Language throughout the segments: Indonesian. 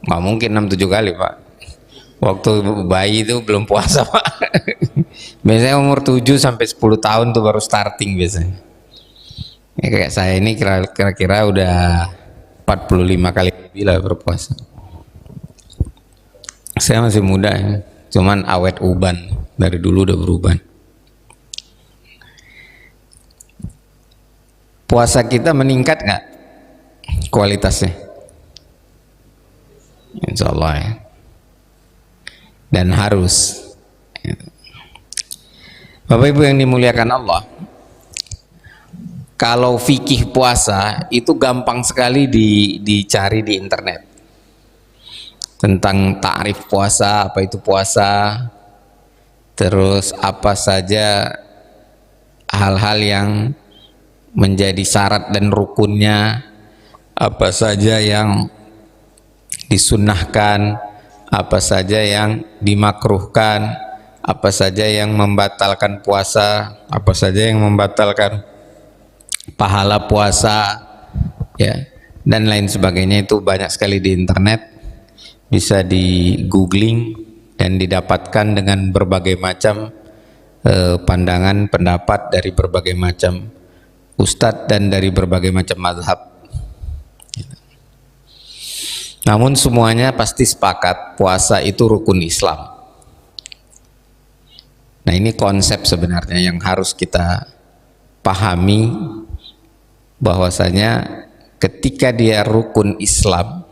Nggak mungkin 6-7 kali Pak. Waktu bayi itu belum puasa Pak. Biasanya umur 7 sampai 10 tahun tuh baru starting biasanya. Ya, kayak saya ini kira-kira udah 45 kali lebih lah berpuasa. Saya masih muda ya, cuman awet uban, dari dulu udah beruban. Puasa kita meningkat nggak kualitasnya? Insya Allah ya. Dan harus. Bapak Ibu yang dimuliakan Allah, kalau fikih puasa itu gampang sekali dicari di internet. Tentang ta'rif puasa, apa itu puasa, terus apa saja hal-hal yang menjadi syarat dan rukunnya, apa saja yang disunnahkan, apa saja yang dimakruhkan, apa saja yang membatalkan puasa, apa saja yang membatalkan pahala puasa, ya, dan lain sebagainya. Itu banyak sekali di internet, bisa di googling dan didapatkan dengan berbagai macam pandangan pendapat dari berbagai macam ustadz dan dari berbagai macam mazhab. Namun semuanya pasti sepakat puasa itu rukun Islam. Nah, ini konsep sebenarnya yang harus kita pahami, bahwasanya ketika dia rukun Islam,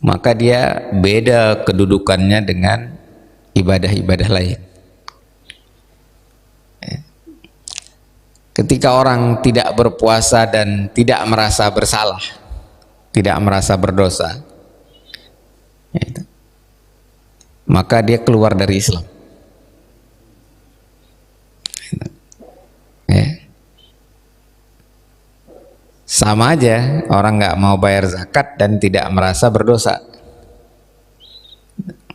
maka dia beda kedudukannya dengan ibadah-ibadah lain. Ketika orang tidak berpuasa dan tidak merasa bersalah, tidak merasa berdosa, maka dia keluar dari Islam. Sama aja orang nggak mau bayar zakat dan tidak merasa berdosa.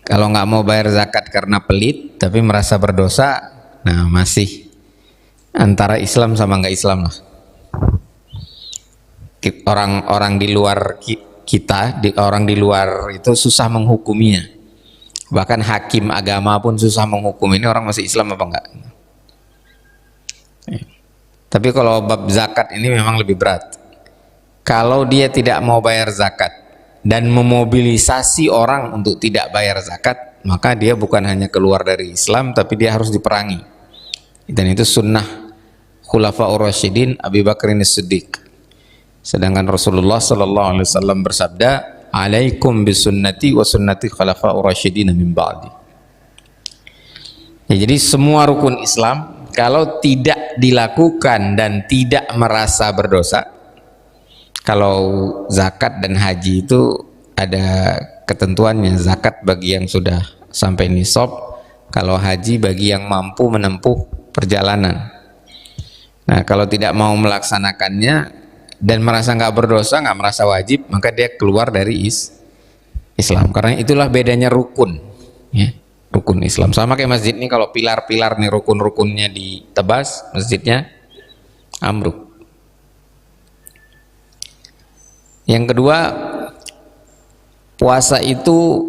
Kalau nggak mau bayar zakat karena pelit tapi merasa berdosa, nah masih antara Islam sama nggak Islam lah. Orang-orang di luar kita, orang di luar itu susah menghukuminya. Bahkan hakim agama pun susah menghukum ini orang masih Islam apa enggak. Tapi kalau bab zakat ini memang lebih berat. Kalau dia tidak mau bayar zakat dan memobilisasi orang untuk tidak bayar zakat, maka dia bukan hanya keluar dari Islam, tapi dia harus diperangi. Dan itu sunnah Khulafaur Rasyidin Abu Bakar As-Siddiq. Sedangkan Rasulullah sallallahu alaihi wasallam bersabda, "Alaikum bisunnati wa sunnati Khulafaur Rasyidin min ba'di." Ya, jadi semua rukun Islam kalau tidak dilakukan dan tidak merasa berdosa. Kalau zakat dan haji itu ada ketentuannya, zakat bagi yang sudah sampai nisab, kalau haji bagi yang mampu menempuh perjalanan. Nah, kalau tidak mau melaksanakannya dan merasa nggak berdosa, nggak merasa wajib, maka dia keluar dari Islam. Karena itulah bedanya rukun, ya, rukun Islam. Sama kayak masjid ini, kalau pilar-pilar nih rukun-rukunnya ditebas, masjidnya ambruk. Yang kedua, puasa itu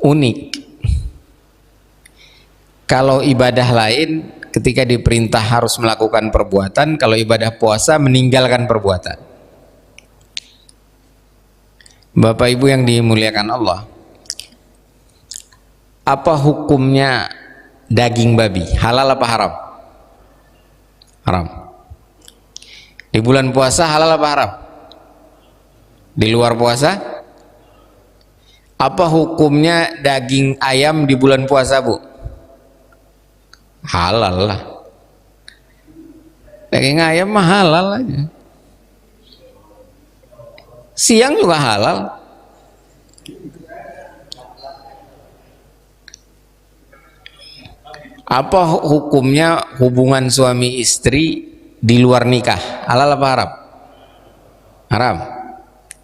unik. Kalau ibadah lain ketika diperintah harus melakukan perbuatan, kalau ibadah puasa meninggalkan perbuatan. Bapak Ibu yang dimuliakan Allah, apa hukumnya daging babi? Halal apa haram? Haram. Di bulan puasa halal apa haram? Di luar puasa? Apa hukumnya daging ayam di bulan puasa, Bu? Halal lah. Daging ayam mah halal aja. Siang juga halal. Apa hukumnya hubungan suami istri di luar nikah? Halal apa haram? Haram.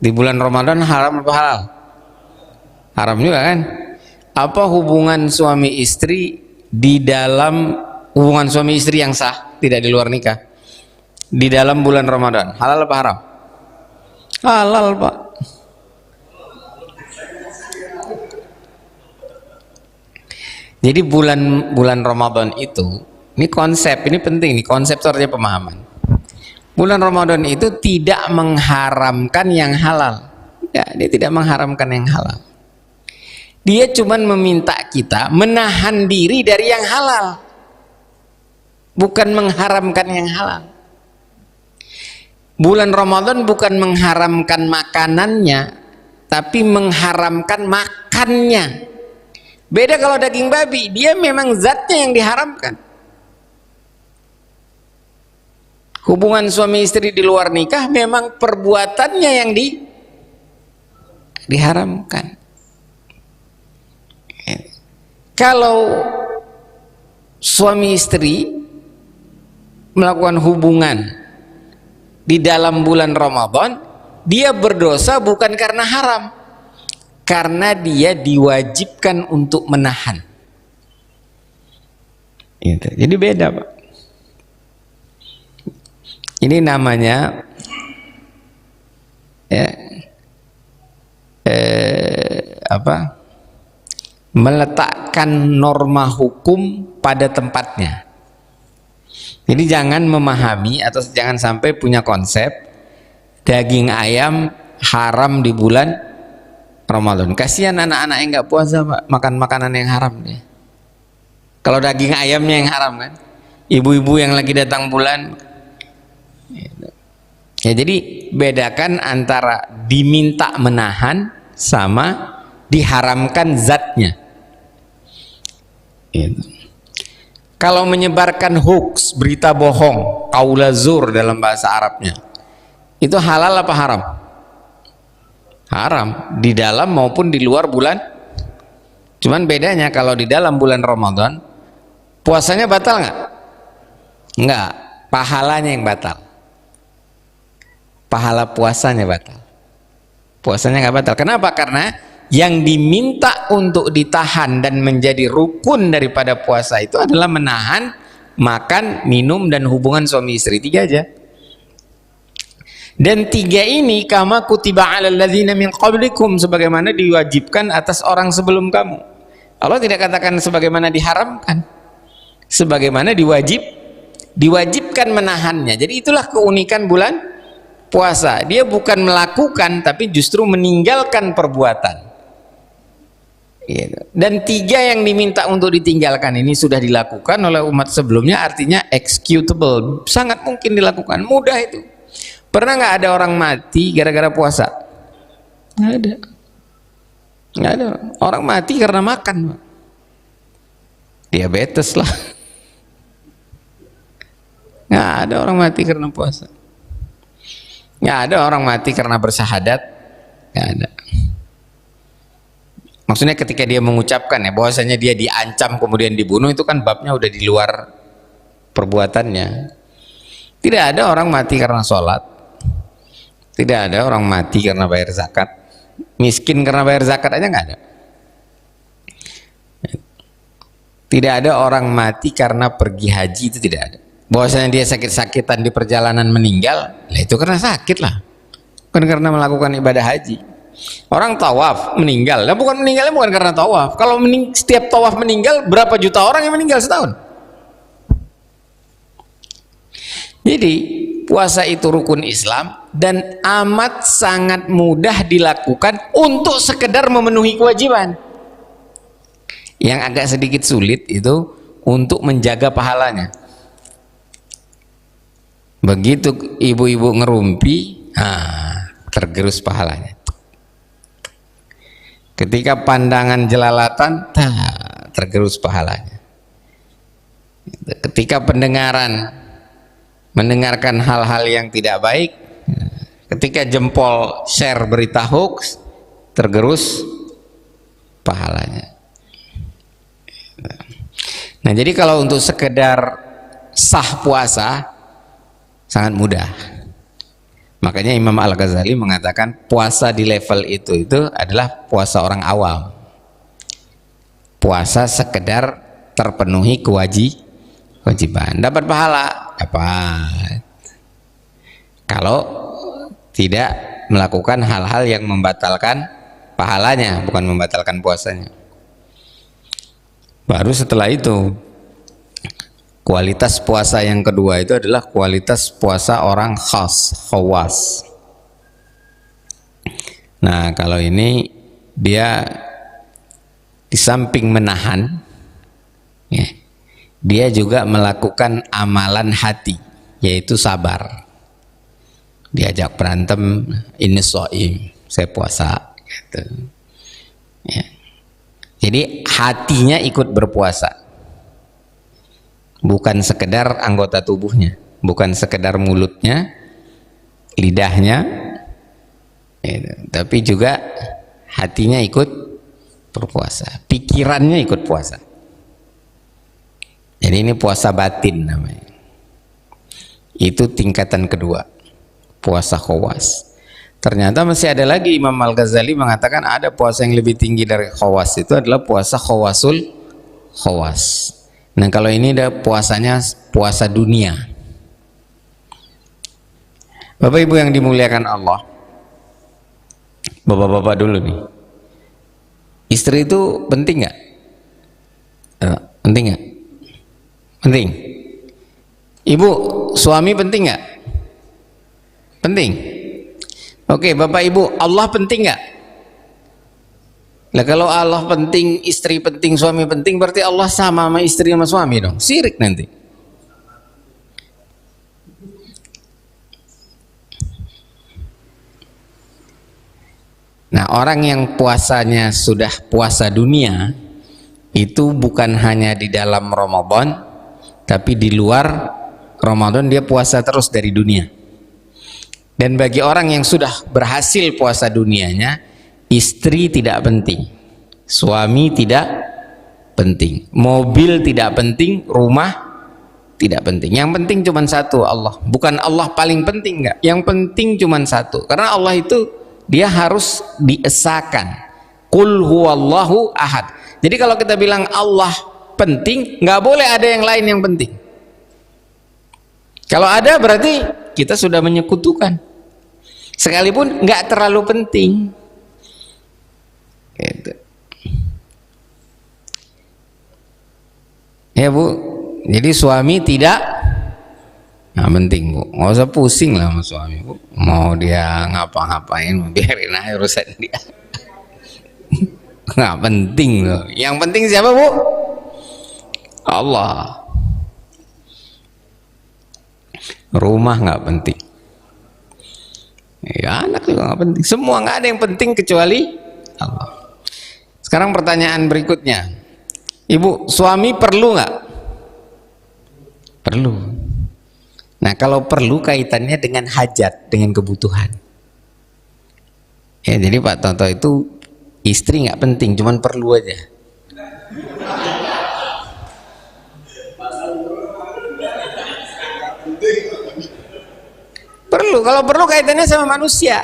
Di bulan Ramadan haram apa halal? Haram juga kan? Apa hubungan suami istri di dalam hubungan suami istri yang sah, tidak di luar nikah, di dalam bulan Ramadan? Halal apa haram? Halal, Pak. Jadi bulan Ramadan itu, ini konsep, ini penting, ini konsep itu artinya pemahaman. Bulan Ramadan itu tidak mengharamkan yang halal. Ya, dia tidak mengharamkan yang halal. Dia cuman meminta kita menahan diri dari yang halal, bukan mengharamkan yang halal. Bulan Ramadan bukan mengharamkan makanannya, tapi mengharamkan makannya. Beda kalau daging babi, dia memang zatnya yang diharamkan. Hubungan suami istri di luar nikah memang perbuatannya yang diharamkan. Kalau suami istri melakukan hubungan di dalam bulan Ramadan, dia berdosa bukan karena haram, karena dia diwajibkan untuk menahan. Jadi beda, Pak. Ini namanya meletakkan norma hukum pada tempatnya. Jadi jangan memahami atau jangan sampai punya konsep daging ayam haram di bulan Ramadan. Kasihan anak-anak yang nggak puasa, Pak, makan makanan yang haram deh. Kalau daging ayamnya yang haram kan, ibu-ibu yang lagi datang bulan. Ya, jadi bedakan antara diminta menahan sama diharamkan zatnya. Kalau menyebarkan hoax, berita bohong, qaula zur dalam bahasa Arabnya, itu halal apa haram? Haram, di dalam maupun di luar bulan. Cuman bedanya kalau di dalam bulan Ramadan, puasanya batal nggak? Nggak, pahalanya yang batal. Pahala puasanya batal. Puasanya nggak batal. Kenapa? Karena yang diminta untuk ditahan dan menjadi rukun daripada puasa itu adalah menahan makan, minum, dan hubungan suami istri. 3 aja. Dan 3 ini kama kutiba 'alal ladzina min qablikum, sebagaimana diwajibkan atas orang sebelum kamu. Allah tidak katakan sebagaimana diharamkan, sebagaimana diwajibkan menahannya. Jadi itulah keunikan bulan puasa. Dia bukan melakukan, tapi justru meninggalkan perbuatan. Dan 3 yang diminta untuk ditinggalkan ini sudah dilakukan oleh umat sebelumnya, artinya executable, sangat mungkin dilakukan, mudah itu. Pernah nggak ada orang mati gara-gara puasa? Nggak ada. Nggak ada. Orang mati karena makan, diabetes lah. Nggak ada orang mati karena puasa. Nggak ada orang mati karena bersahadat. Nggak ada. Maksudnya ketika dia mengucapkan ya bahwasanya dia diancam kemudian dibunuh, itu kan babnya udah di luar perbuatannya. Tidak ada orang mati karena sholat, tidak ada orang mati karena bayar zakat, miskin karena bayar zakat aja nggak ada. Tidak ada orang mati karena pergi haji, itu tidak ada. Bahwasanya dia sakit-sakitan di perjalanan meninggal, lah itu karena sakit lah, bukan karena melakukan ibadah haji. Orang tawaf meninggal, nah bukan meninggalnya bukan karena tawaf. Kalau setiap tawaf meninggal, berapa juta orang yang meninggal setahun? Jadi puasa itu rukun Islam dan amat sangat mudah dilakukan untuk sekedar memenuhi kewajiban. Yang agak sedikit sulit itu untuk menjaga pahalanya. Begitu ibu-ibu ngerumpi, tergerus pahalanya. Ketika pandangan jelalatan, tergerus pahalanya. Ketika mendengarkan hal-hal yang tidak baik, ketika jempol share berita hoax, tergerus pahalanya. Nah, jadi kalau untuk sekedar sah puasa sangat mudah. Makanya Imam Al-Ghazali mengatakan puasa di level itu adalah puasa orang awam. Puasa sekedar terpenuhi kewajiban, dapat pahala, dapat. Kalau tidak melakukan hal-hal yang membatalkan pahalanya, bukan membatalkan puasanya. Baru setelah itu kualitas puasa yang kedua itu adalah kualitas puasa orang khas, khawas. Nah, kalau ini dia di samping menahan, ya, dia juga melakukan amalan hati, yaitu sabar. Diajak berantem, ini shaim, saya puasa, gitu. Ya. Jadi hatinya ikut berpuasa, bukan sekedar anggota tubuhnya, bukan sekedar mulutnya, lidahnya, ya, tapi juga hatinya ikut berpuasa, pikirannya ikut puasa. Jadi ini puasa batin namanya. Itu tingkatan kedua, puasa khawas. Ternyata masih ada lagi. Imam Al-Ghazali mengatakan ada puasa yang lebih tinggi dari khawas, itu adalah puasa khawasul khawas. Nah, kalau ini ada puasanya puasa dunia. Bapak Ibu yang dimuliakan Allah, bapak-bapak dulu nih, istri itu penting nggak? Penting nggak? Penting. Ibu, suami penting nggak? Penting. Oke, Bapak Ibu, Allah penting nggak? Nah, kalau Allah penting, istri penting, suami penting, berarti Allah sama istri sama suami dong. Syirik nanti. Nah, orang yang puasanya sudah puasa dunia, itu bukan hanya di dalam Ramadan, tapi di luar Ramadan dia puasa terus dari dunia. Dan bagi orang yang sudah berhasil puasa dunianya, istri tidak penting, suami tidak penting, mobil tidak penting, rumah tidak penting. Yang penting cuma satu, Allah. Bukan Allah paling penting, enggak. Yang penting cuma satu. Karena Allah itu dia harus diesakan. Qul huwallahu ahad. Jadi kalau kita bilang Allah penting, nggak boleh ada yang lain yang penting. Kalau ada berarti kita sudah menyekutukan, sekalipun nggak terlalu penting. Gitu. Ya Bu, jadi suami tidak penting Bu, nggak usah pusing lah sama suami Bu, mau dia ngapa-ngapain biarin aja urusan dia. Nggak penting loh. Yang penting siapa Bu? Allah. Rumah nggak penting, ya anak juga nggak penting, semua nggak ada yang penting kecuali Allah. Sekarang pertanyaan berikutnya, Ibu, suami perlu nggak? Perlu. Nah, kalau perlu kaitannya dengan hajat, dengan kebutuhan. Ya, jadi Pak Toto itu istri nggak penting, cuman perlu aja. Perlu, kalau perlu kaitannya sama manusia.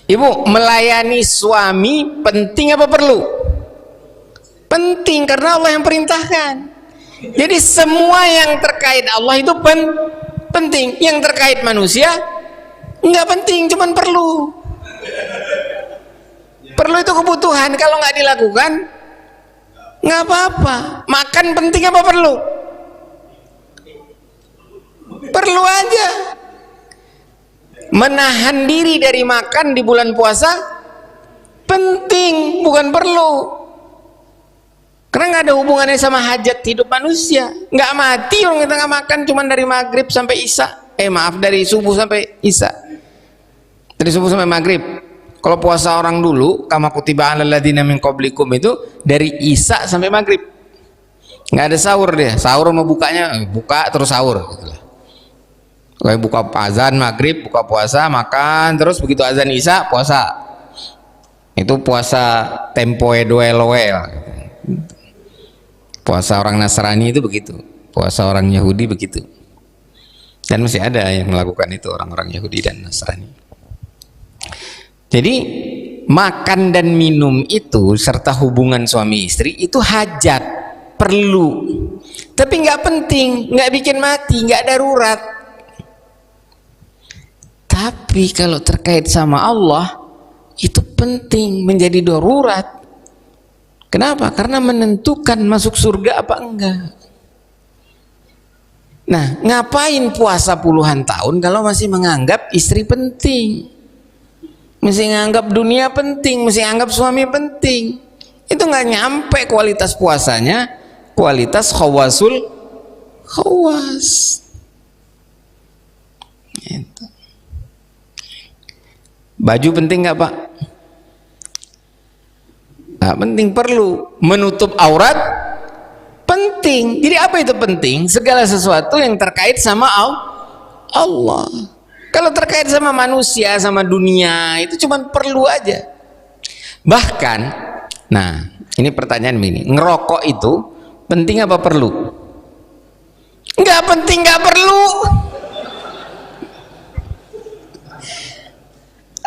Ibu, melayani suami penting apa perlu? Penting, karena Allah yang perintahkan. Jadi semua yang terkait Allah itu penting. Yang terkait manusia nggak penting, cuman perlu. Perlu itu kebutuhan, kalau nggak dilakukan nggak apa-apa. Makan penting apa perlu? Perlu aja. Menahan diri dari makan di bulan puasa penting, bukan perlu. Karena nggak ada hubungannya sama hajat hidup manusia. Nggak mati orang kita nggak makan cuma dari maghrib sampai isya. Dari subuh sampai isya. Dari subuh sampai maghrib. Kalau puasa orang dulu, kama kutiba 'alal ladzina min qablikum, itu dari isya sampai maghrib. Nggak ada sahur dia. Sahur mau bukanya buka terus sahur gitu lah. Kayak buka azan maghrib, buka puasa, makan, terus begitu azan isya puasa. Itu puasa tempoe doeloe. Puasa orang Nasrani itu begitu, puasa orang Yahudi begitu. Dan masih ada yang melakukan itu, orang-orang Yahudi dan Nasrani. Jadi makan dan minum itu serta hubungan suami istri itu hajat, perlu, tapi nggak penting, nggak bikin mati, nggak darurat. Tapi kalau terkait sama Allah itu penting, menjadi darurat. Kenapa? Karena menentukan masuk surga apa enggak. Nah, ngapain puasa puluhan tahun kalau masih menganggap istri penting, masih menganggap dunia penting, masih menganggap suami penting? Itu nggak nyampe kualitas puasanya, kualitas khawasul khawas. Gitu. Baju penting nggak Pak? Nggak penting, perlu. Menutup aurat penting. Jadi apa itu penting? Segala sesuatu yang terkait sama Allah. Kalau terkait sama manusia, sama dunia, itu cuma perlu aja. Bahkan, nah ini pertanyaan ini, ngerokok itu penting apa perlu? Nggak penting, nggak perlu.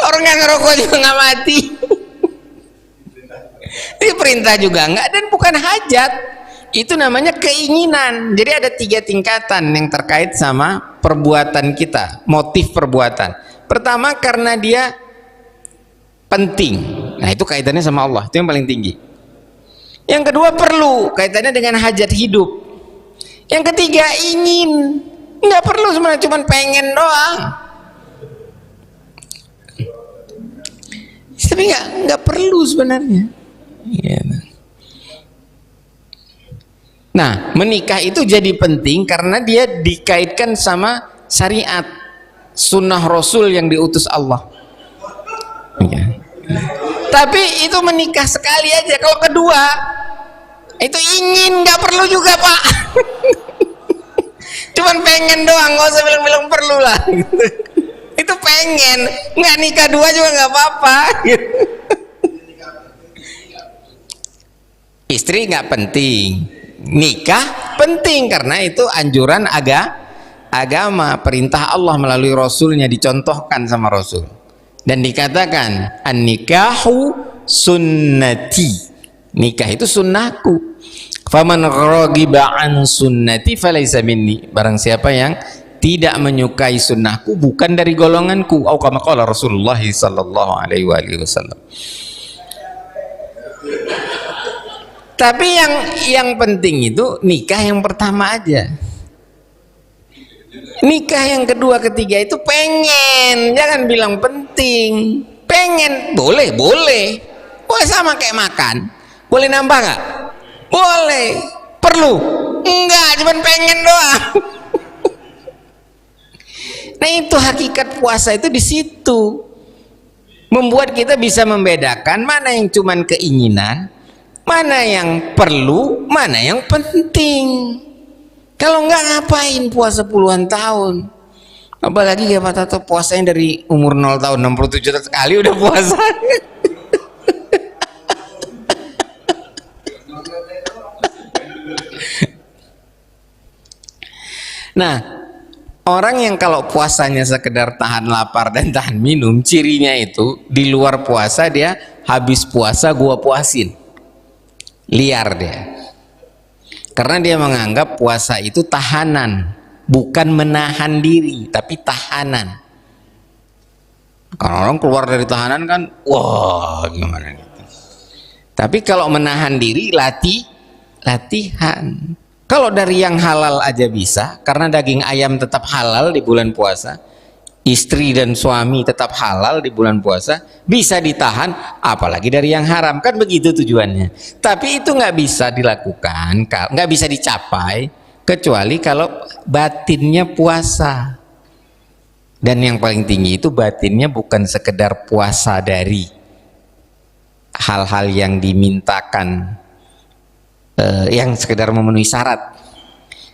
Orang yang ngerokok juga nggak mati. Ini perintah juga enggak, dan bukan hajat. Itu namanya keinginan. Jadi ada 3 tingkatan yang terkait sama perbuatan kita, motif perbuatan. Pertama, karena dia penting. Nah, itu kaitannya sama Allah, itu yang paling tinggi. Yang kedua, perlu, kaitannya dengan hajat hidup. Yang ketiga, ingin. Nggak perlu sebenarnya, cuma pengen doang. Tapi nggak perlu sebenarnya. Nah, menikah itu jadi penting karena dia dikaitkan sama syariat, sunnah Rasul yang diutus Allah. Tapi itu menikah sekali aja. Kalau kedua, itu ingin, nggak perlu juga Pak. Cuman pengen doang, nggak usah bilang-bilang perlu lah. Itu pengen, nggak nikah 2 juga nggak apa-apa. Istri nggak penting, nikah penting karena itu anjuran agama, perintah Allah melalui Rasulnya, dicontohkan sama Rasul. Dan dikatakan an-nikahu sunnati, nikah itu sunnahku. Faman raghiba an sunnati falaysa minni, barang siapa yang tidak menyukai sunnahku bukan dari golonganku. Atau kama qala Rasulullah sallallahu alaihi wasallam. Tapi yang penting itu nikah yang pertama aja. Nikah yang kedua, ketiga itu pengen, jangan bilang penting. Pengen boleh, boleh sama kayak makan. Boleh nambah nggak? Boleh. Perlu? Enggak, cuman pengen doang. Nah, itu hakikat puasa itu di situ. Membuat kita bisa membedakan mana yang cuman keinginan, mana yang perlu, mana yang penting. Kalau enggak, ngapain puasa puluhan tahun? Apalagi ya Pak Tato, puasanya dari umur 0 tahun 67 kali udah puasa. Nah, orang yang kalau puasanya sekedar tahan lapar dan tahan minum, cirinya itu di luar puasa dia habis puasa gua puasin. Liar dia. Karena dia menganggap puasa itu tahanan, bukan menahan diri, tapi tahanan. Kalau orang keluar dari tahanan kan, wah gimana gitu. Tapi kalau menahan diri, latihan. Kalau dari yang halal aja bisa, karena daging ayam tetap halal di bulan puasa, istri dan suami tetap halal di bulan puasa, bisa ditahan, apalagi dari yang haram, kan begitu tujuannya. Tapi itu nggak bisa dilakukan, nggak bisa dicapai, kecuali kalau batinnya puasa. Dan yang paling tinggi itu batinnya bukan sekedar puasa dari hal-hal yang dimintakan, yang sekedar memenuhi syarat,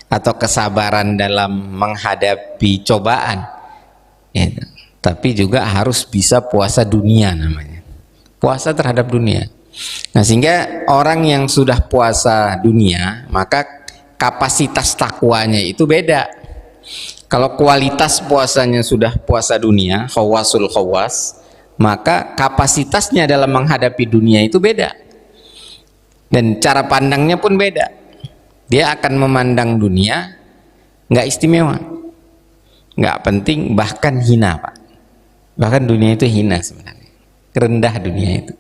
atau kesabaran dalam menghadapi cobaan, ya, tapi juga harus bisa puasa dunia namanya, puasa terhadap dunia. Nah, sehingga orang yang sudah puasa dunia, maka kapasitas takwanya itu beda. Kalau kualitas puasanya sudah puasa dunia, khawasul khawas, maka kapasitasnya dalam menghadapi dunia itu beda. Dan cara pandangnya pun beda. Dia akan memandang dunia nggak istimewa, nggak penting, bahkan hina Pak. Bahkan dunia itu hina sebenarnya, rendah dunia itu.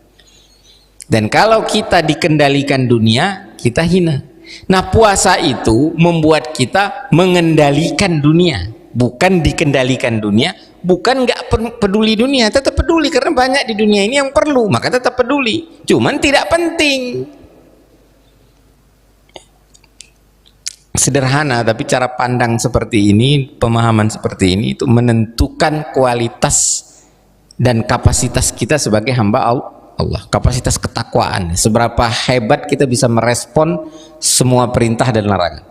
Dan kalau kita dikendalikan dunia, kita hina. Nah, puasa itu membuat kita mengendalikan dunia, bukan dikendalikan dunia. Bukan nggak peduli dunia, tetap peduli karena banyak di dunia ini yang perlu, maka tetap peduli. Cuman tidak penting. Sederhana, tapi cara pandang seperti ini, pemahaman seperti ini itu menentukan kualitas dan kapasitas kita sebagai hamba Allah, kapasitas ketakwaan, seberapa hebat kita bisa merespon semua perintah dan larangan.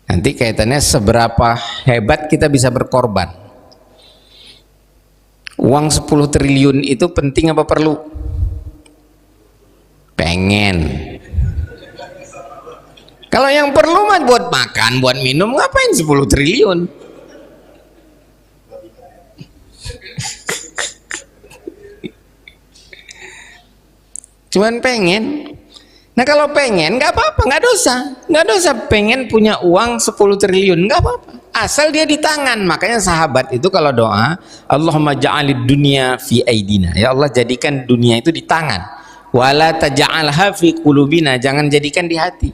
Nanti kaitannya seberapa hebat kita bisa berkorban. Uang 10 triliun itu penting apa perlu? Pengen. Kalau yang perlu mah buat makan, buat minum, ngapain 10 triliun? Cuman pengen. Nah, kalau pengen nggak apa-apa, nggak dosa pengen punya uang 10 triliun, nggak apa-apa, asal dia di tangan. Makanya sahabat itu kalau doa, Allahumma ja'alid dunya fi aidina, ya Allah jadikan dunia itu di tangan, wala taj'alha fi qulubina, jangan jadikan di hati.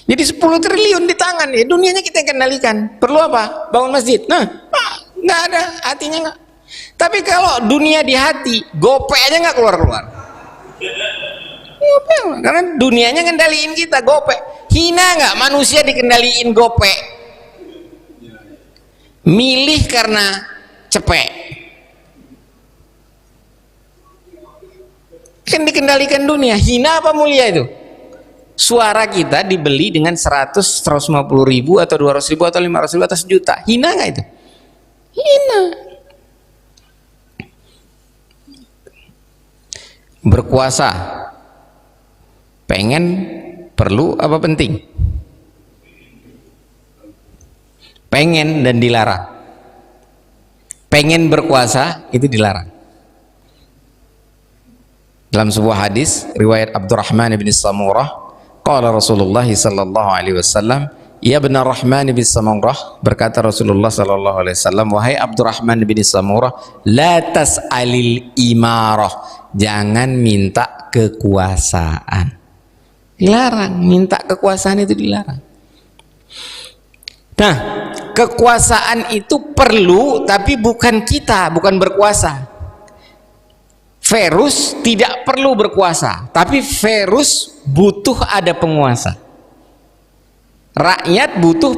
Jadi 10 triliun di tangan, ya dunianya kita kendalikan. Perlu apa? Bangun masjid. Nah, nggak ada, hatinya nggak. Tapi kalau dunia di hati, gope aja nggak keluar-keluar. Karena dunianya ngendaliin kita, gope. Hina nggak manusia dikendaliin gope? Milih karena cepek. Kan dikendalikan dunia. Hina apa mulia itu? Suara kita dibeli dengan 100, 150 ribu atau 200 ribu atau 500 ribu atau 1 juta. Hina nggak itu? Hina. Berkuasa pengen, perlu apa penting? Pengen dan dilarang. Pengen berkuasa itu dilarang. Dalam sebuah hadis riwayat Abdurrahman bin Samurah, qala Rasulullah sallallahu alaihi wasallam, ya ibn Rahman bin Samurah, berkata Rasulullah sallallahu alaihi wasallam, wahai Abdurrahman bin Samurah, la tas'alil imarah, jangan minta kekuasaan. Dilarang, minta kekuasaan itu dilarang. Nah, kekuasaan itu perlu, tapi bukan kita, bukan berkuasa. Virus tidak perlu berkuasa, tapi virus butuh ada penguasa. Rakyat butuh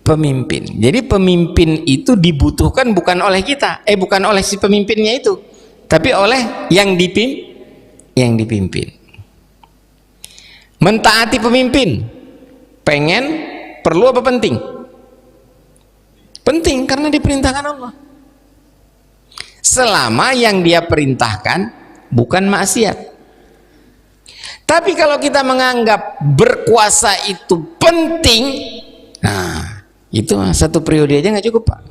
pemimpin. Jadi pemimpin itu dibutuhkan bukan oleh kita, bukan oleh si pemimpinnya itu, tapi oleh yang dipimpin. Mentaati pemimpin, pengen, perlu apa penting? Penting karena diperintahkan Allah. Selama yang dia perintahkan bukan maksiat. Tapi kalau kita menganggap berkuasa itu penting, nah itu 1 periode aja nggak cukup, Pak.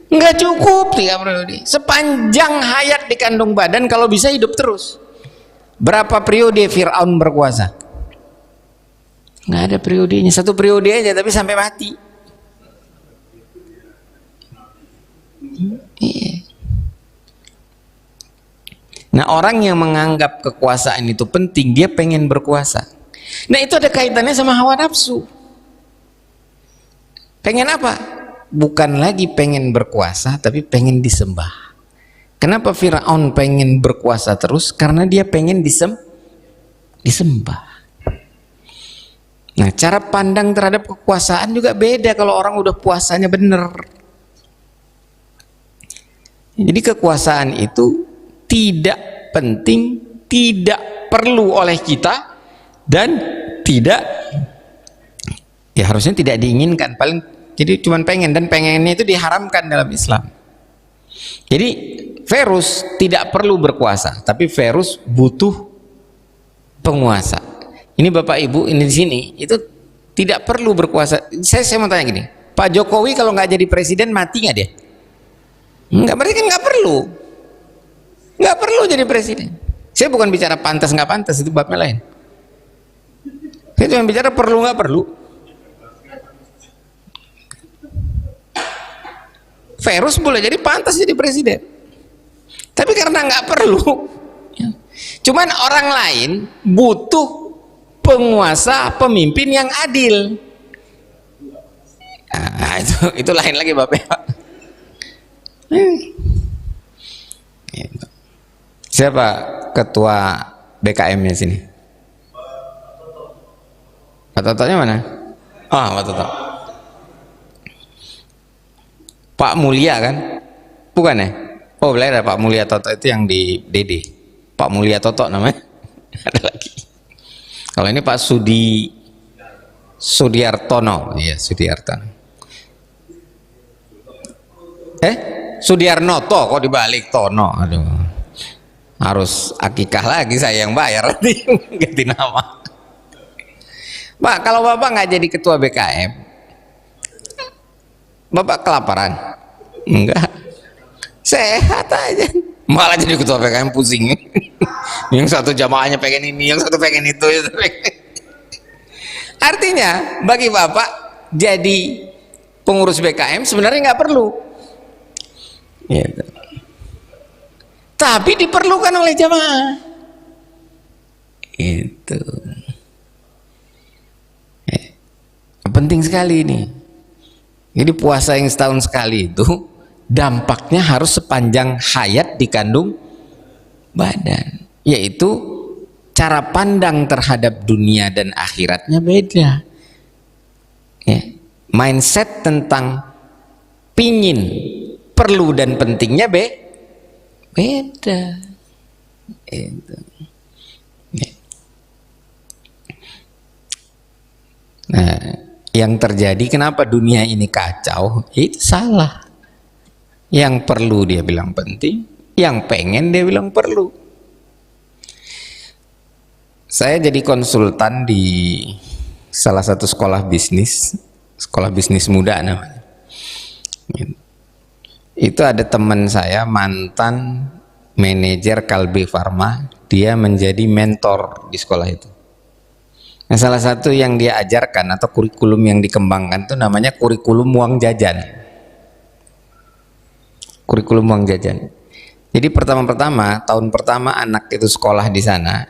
Nggak cukup 3 periode. Sepanjang hayat di kandung badan kalau bisa hidup terus. Berapa periode Fir'aun berkuasa? Nggak ada periodenya, 1 periode aja tapi sampai mati. Nah, orang yang menganggap kekuasaan itu penting, dia pengen berkuasa. Nah, itu ada kaitannya sama hawa nafsu. Pengen apa? Bukan lagi pengen berkuasa, tapi pengen disembah. Kenapa Fir'aun pengen berkuasa terus? Karena dia pengen disembah. Nah, cara pandang terhadap kekuasaan juga beda kalau orang udah puasanya bener. Jadi kekuasaan itu tidak penting, tidak perlu oleh kita, dan tidak, ya harusnya tidak diinginkan. Paling jadi cuman pengen, dan pengennya itu diharamkan dalam Islam. Jadi virus tidak perlu berkuasa, tapi virus butuh penguasa. Ini Bapak Ibu ini di sini itu tidak perlu berkuasa. Saya mau tanya gini, Pak Jokowi kalau nggak jadi presiden mati nggak dia? Nggak, berarti kan nggak perlu jadi presiden. Saya bukan bicara pantas nggak pantas, itu babnya lain. Saya cuma bicara perlu nggak perlu. Virus boleh jadi pantas jadi presiden, tapi karena nggak perlu. Cuman orang lain butuh penguasa, pemimpin yang adil. Nah, itu lain lagi Bapak. Siapa ketua BKM-nya sini? Pak Toto-nya mana? Oh, Pak Toto. Pak Mulia kan? Bukan ya? Oh, boleh ada Pak Mulia Toto itu yang di DD. Pak Mulia Toto namanya. Ada lagi. Kalau ini Pak Sudiartono. Iya, Sudiartono. Sudiarnoto kok dibalik Tono. Aduh. Harus akikah lagi saya yang bayar nanti ganti nama. Pak, kalau Bapak nggak jadi ketua BKM, Bapak kelaparan? Enggak, sehat aja. Malah jadi ketua BKM pusing. Yang satu jamaahnya pengen ini, yang satu pengen itu. Artinya bagi Bapak jadi pengurus BKM sebenarnya nggak perlu. Gitu. Tapi diperlukan oleh jamaah. Itu penting sekali ini. Jadi puasa yang setahun sekali itu dampaknya harus sepanjang hayat dikandung badan, yaitu cara pandang terhadap dunia dan akhiratnya beda ya. Mindset tentang pingin, perlu dan pentingnya beda itu. Nah, yang terjadi kenapa dunia ini kacau, itu salah. Yang perlu dia bilang penting, yang pengen dia bilang perlu. Saya jadi konsultan di salah satu sekolah bisnis muda namanya. Itu ada teman saya mantan manajer Kalbe Farma, dia menjadi mentor di sekolah itu. Nah, salah satu yang dia ajarkan atau kurikulum yang dikembangkan itu namanya kurikulum uang jajan. Kurikulum uang jajan. Jadi pertama-tama, tahun pertama anak itu sekolah di sana,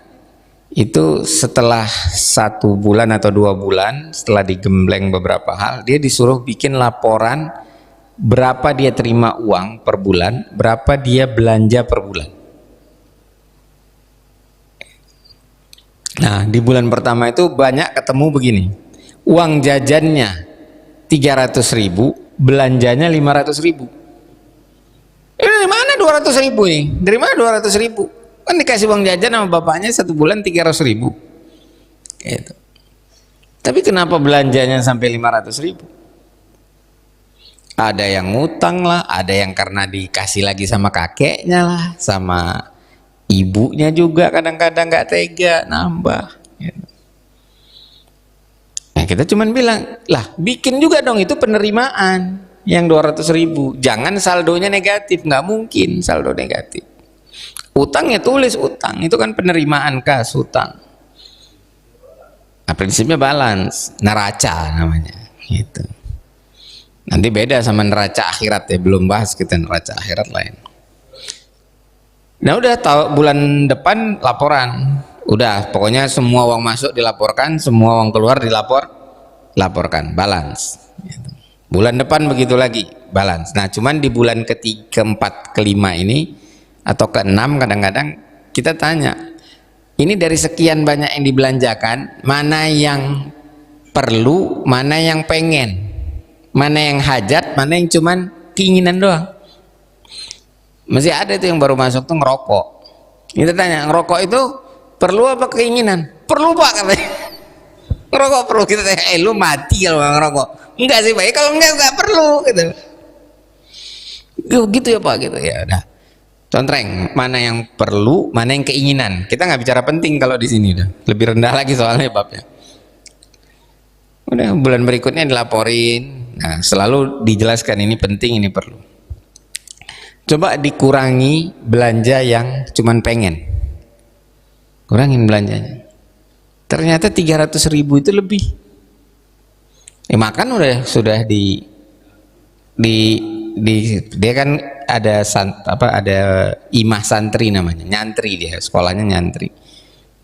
itu setelah 1 bulan atau 2 bulan, setelah digembleng beberapa hal, dia disuruh bikin laporan berapa dia terima uang per bulan, berapa dia belanja per bulan. Nah, di bulan pertama itu banyak ketemu begini, uang jajannya 300.000, belanjanya 500.000. Dari mana 200.000 nih? Dari mana 200.000? Kan dikasih uang jajan sama bapaknya 1 bulan 300.000. Gitu. Tapi kenapa belanjanya sampai 500.000? Ada yang ngutang lah, ada yang karena dikasih lagi sama kakeknya lah, sama ibunya juga kadang-kadang nggak tega nambah. Nah, kita cuman bilang, lah bikin juga dong itu penerimaan yang 200.000, jangan saldonya negatif, nggak mungkin saldo negatif. Utangnya tulis utang, itu kan penerimaan kas utang. Nah, prinsipnya balance, neraca namanya, gitu. Nanti beda sama neraca akhirat ya, belum bahas kita neraca akhirat lain. Nah udah tahu bulan depan laporan, udah pokoknya semua uang masuk dilaporkan, semua uang keluar laporkan, balance. Gitu. Bulan depan begitu lagi, balance. Nah cuman di bulan ketiga, keempat, kelima ini atau keenam kadang-kadang kita tanya, ini dari sekian banyak yang dibelanjakan, mana yang perlu, mana yang pengen, mana yang hajat, mana yang cuman keinginan doang. Masih ada itu yang baru masuk tuh ngerokok. Kita tanya, ngerokok itu perlu apa keinginan? Perlu Pak katanya. Ngerokok perlu. Kita tanya, lu mati kalau nggak ngerokok? Enggak sih Pak, kalau enggak perlu gitu. Gitu ya Pak, gitu ya udah. Contreng, mana yang perlu, mana yang keinginan. Kita nggak bicara penting kalau di sini udah. Lebih rendah lagi soalnya babnya. Udah bulan berikutnya dilaporin. Nah, selalu dijelaskan ini penting, ini perlu. Coba dikurangi belanja yang cuman pengen, kurangin belanjanya. Ternyata 300.000 itu lebih. Makan sudah dia kan ada ada imah santri namanya, nyantri, dia sekolahnya nyantri.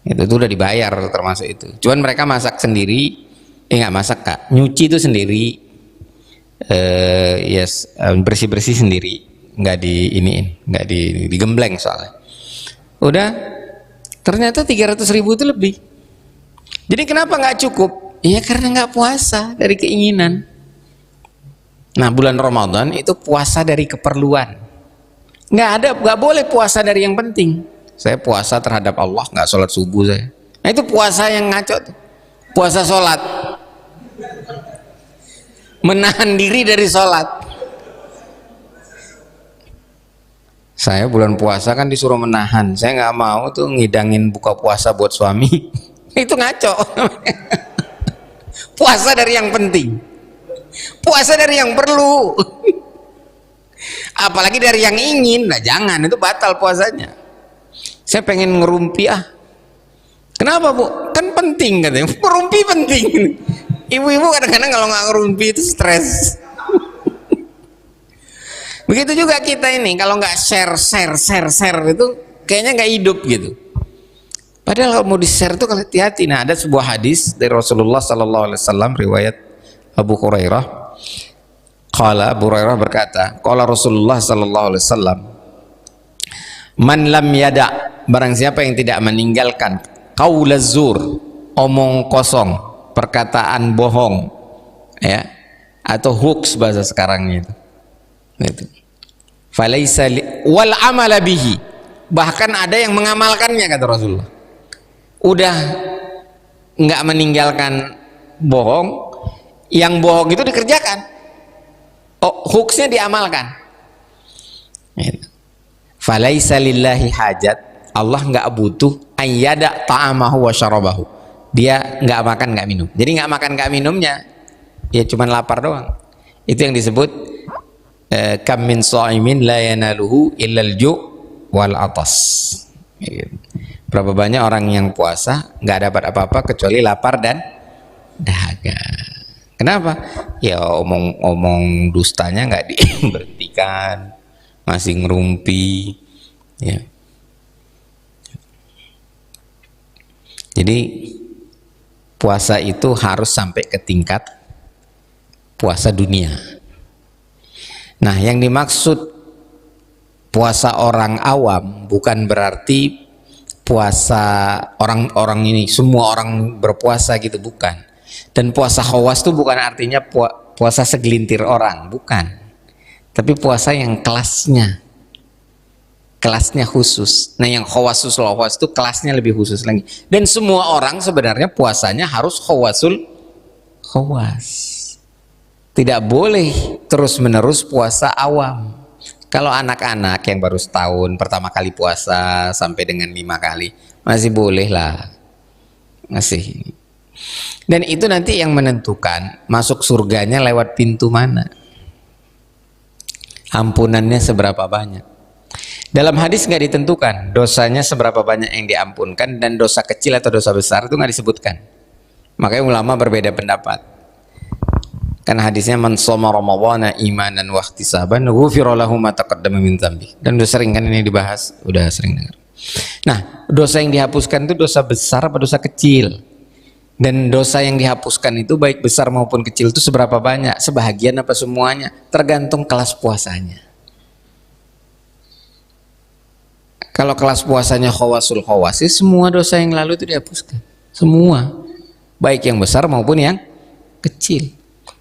Itu tuh udah dibayar termasuk itu. Cuman mereka masak sendiri, nggak masak kak, nyuci itu sendiri, bersih-bersih sendiri, nggak nggak digembleng soalnya. Udah, ternyata 300.000 itu lebih. Jadi kenapa nggak cukup? Ya karena nggak puasa dari keinginan. Nah, bulan Ramadan itu puasa dari keperluan. Nggak boleh puasa dari yang penting. Saya puasa terhadap Allah, nggak sholat subuh saya. Nah, itu puasa yang ngaco tuh. Puasa sholat, menahan diri dari sholat. Saya bulan puasa kan disuruh menahan. Saya nggak mau tuh ngidangin buka puasa buat suami. Itu ngaco. Puasa dari yang penting, puasa dari yang perlu. Apalagi dari yang ingin. Nah jangan, itu batal puasanya. Saya pengen ngerumpi Kenapa bu? Kan penting katanya. Ngerumpi penting. Ibu-ibu kadang-kadang kalau nggak ngerumpi itu stres. Begitu juga kita ini, kalau nggak share itu kayaknya nggak hidup gitu. Padahal kalau mau di-share itu kalau hati-hati. Nah, ada sebuah hadis dari Rasulullah sallallahu alaihi wasallam riwayat Abu Hurairah. Abu Hurairah berkata, qala Rasulullah sallallahu alaihi wasallam, man lam yada, barang siapa yang tidak meninggalkan qaulaz zur, omong kosong, perkataan bohong, ya, atau hoax bahasa sekarang itu. Falaisa wal amala bihi, bahkan ada yang mengamalkannya kata Rasulullah. Udah nggak meninggalkan bohong, yang bohong itu dikerjakan, hoaxnya diamalkan. Falaisa lillahi hajat, Allah nggak butuh ayyada ta'amahu wa syarabahu, dia nggak makan nggak minum. Jadi nggak makan nggak minumnya ya cuman lapar doang. Itu yang disebut kam min sha'imin la yanaluhu illal ju' wal atas. Berapa banyak orang yang puasa nggak dapat apa-apa kecuali lapar dan dahaga. Kenapa? Ya omong dustanya nggak diberhentikan, masih ngerumpi, ya. Jadi puasa itu harus sampai ke tingkat puasa dunia. Nah, yang dimaksud puasa orang awam bukan berarti puasa orang-orang ini, semua orang berpuasa gitu, bukan. Dan puasa khawas itu bukan artinya puasa segelintir orang, bukan. Tapi puasa yang kelasnya khusus. Nah, yang khawasul khawas itu kelasnya lebih khusus lagi. Dan semua orang sebenarnya puasanya harus khawasul khawas. Tidak boleh terus-menerus puasa awam. Kalau anak-anak yang baru setahun pertama kali puasa sampai dengan 5 kali masih boleh lah, masih. Dan itu nanti yang menentukan masuk surganya lewat pintu mana, ampunannya seberapa banyak. Dalam hadis nggak ditentukan dosanya seberapa banyak yang diampunkan, dan dosa kecil atau dosa besar itu nggak disebutkan. Makanya ulama berbeda pendapat. Karena hadisnya man shoma ramadhana imanan wa ihtisaban ghufira lahu ma taqaddama min dzambi. Dan udah sering kan ini dibahas, udah sering dengar. Nah, dosa yang dihapuskan itu dosa besar apa dosa kecil? Dan dosa yang dihapuskan itu baik besar maupun kecil itu seberapa banyak? Sebahagian apa semuanya? Tergantung kelas puasanya. Kalau kelas puasanya khawasul khawas, semua dosa yang lalu itu dihapuskan. Semua. Baik yang besar maupun yang kecil.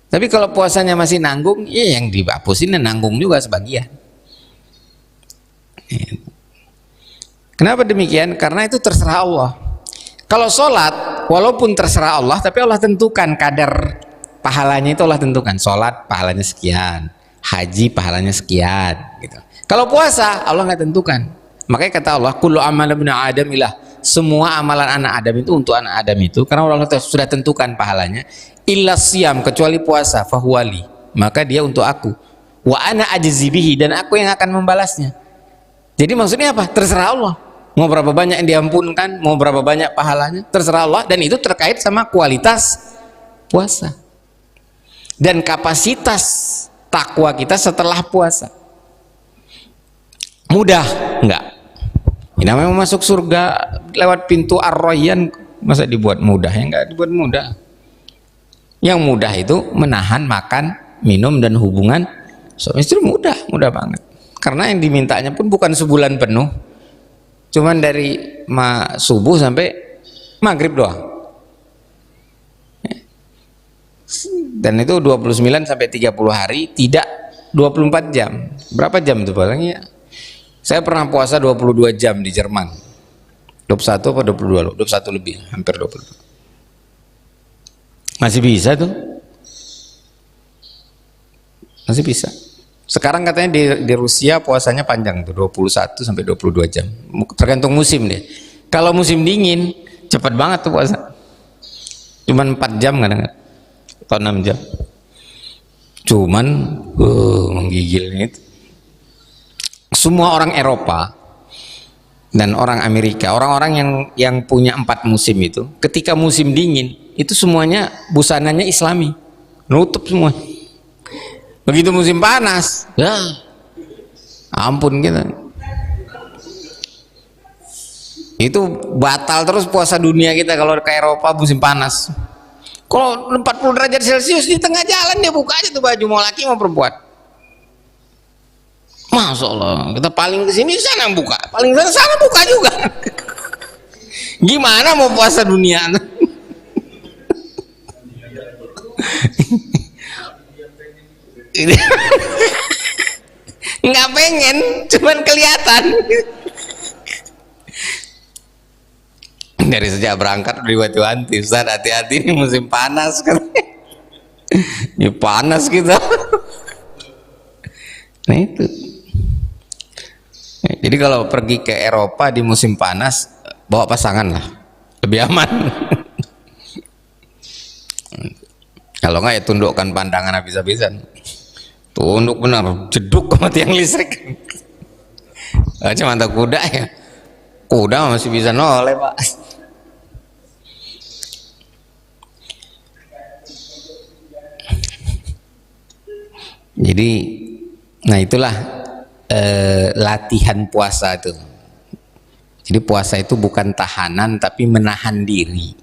Tapi kalau puasanya masih nanggung, ya yang dihapusin nanggung juga sebagian. Kenapa demikian? Karena itu terserah Allah. Kalau sholat, walaupun terserah Allah, tapi Allah tentukan kadar pahalanya, itu Allah tentukan. Sholat pahalanya sekian, haji pahalanya sekian, gitu. Kalau puasa, Allah nggak tentukan. Makanya kata Allah, kullu amal ibn Adam ilah, semua amalan anak Adam itu untuk anak Adam itu, karena Allah sudah tentukan pahalanya. Illa siyam, kecuali puasa, fahuwali, maka dia untuk aku. Wa ana ajzibihi, dan aku yang akan membalasnya. Jadi maksudnya apa? Terserah Allah. Mau berapa banyak yang diampunkan, mau berapa banyak pahalanya, terserah Allah. Dan itu terkait sama kualitas puasa dan kapasitas takwa kita setelah puasa. Mudah? Enggak. Ini namanya masuk surga lewat pintu Ar-Rayyan, masa dibuat mudah? Ya enggak dibuat mudah. Yang mudah itu menahan makan, minum, dan hubungan suami istri. Mudah banget. Karena yang dimintanya pun bukan sebulan penuh, cuman dari subuh sampai maghrib doang. Dan itu 29 sampai 30 hari, tidak 24 jam. Berapa jam itu palingnya? Saya pernah puasa 22 jam di Jerman. 21 apa 22 loh? 21 lebih, hampir 22. Masih bisa tuh. Masih bisa. Sekarang katanya di Rusia puasanya panjang tuh, 21 sampai 22 jam. Tergantung musim deh. Kalau musim dingin cepat banget tuh puasa. Cuman 4 jam kadang-kadang. Atau 6 jam. Cuman menggigilnya itu. Semua orang Eropa dan orang Amerika, orang-orang yang punya 4 musim itu, ketika musim dingin itu semuanya busananya Islami, nutup semua. Begitu musim panas, ya ampun kita. Itu batal terus puasa dunia kita kalau ke Eropa musim panas. Kalau 40 derajat Celcius di tengah jalan dia buka aja tuh baju, mau laki mau perempuan. Masya Allah, kita paling kesini sana buka, paling sana buka juga. Gimana mau puasa dunia? Nggak pengen, cuman kelihatan. Dari sejak berangkat udah diwati-wanti, Ustaz hati-hati nih musim panas kan. Ya panas kita. Nah itu. Jadi kalau pergi ke Eropa di musim panas, bawa pasangan lah, lebih aman. Kalau nggak ya tundukkan pandangan habis-habisan. Tunduk benar, jeduk sama tiang listrik. Cuma mantap kuda ya. Kuda masih bisa noleh Pak. Jadi, nah itulah latihan puasa itu. Jadi puasa itu bukan tahanan tapi menahan diri.